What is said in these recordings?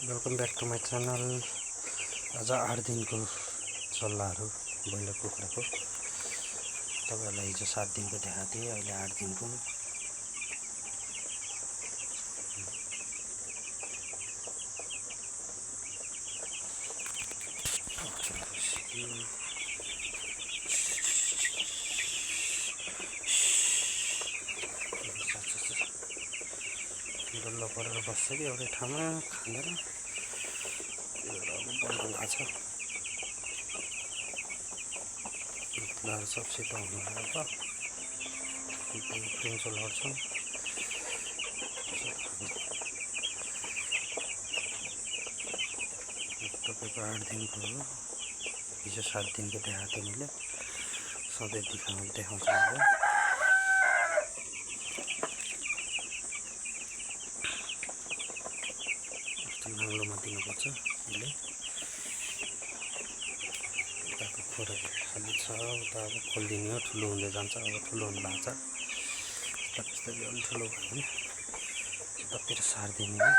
Welcome back to my channel. आज 8 दिनको सल्लाहहरू ब्रोइलर कुखुराको। तपाईहरुलाई हिजो 7 दिनको देखाएको थिएँ, अहिले 8 दिनको। डल्लो परेर बस्छ कि एउटै ठाउँमा खाँदैन, बल्ल भएको छ। कुखुराहरू सबसित हुनु आएको टिन्चो लड्छन्। तपाईँको 8 दिनको हो, हिजो 7 दिनको देखाएको थिएँ मैले। सधैँ देखाउँछु मैले। नाङ्लोमा दिनुपर्छ यसले। उताको खोरहरू खाली छ, उता अब खोलिदिने हो, ठुलो हुँदै जान्छ। अब ठुलो हुनु भएको छ, बिस्तारै अलि ठुलो भयो भने उतातिर सारिदिने हो।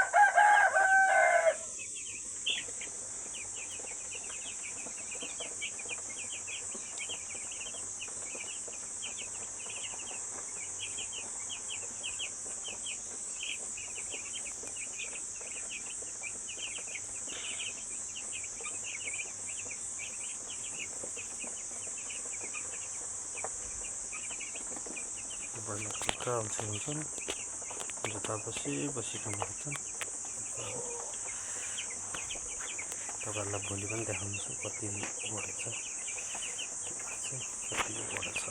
ब्रोइलर कुखुरा अल्छी हुन्छन्, जता बसी खानुपर्छन्। तपाईँहरूलाई भोलि पनि देखाउनेछु कति बढेछ, कति बढेछ।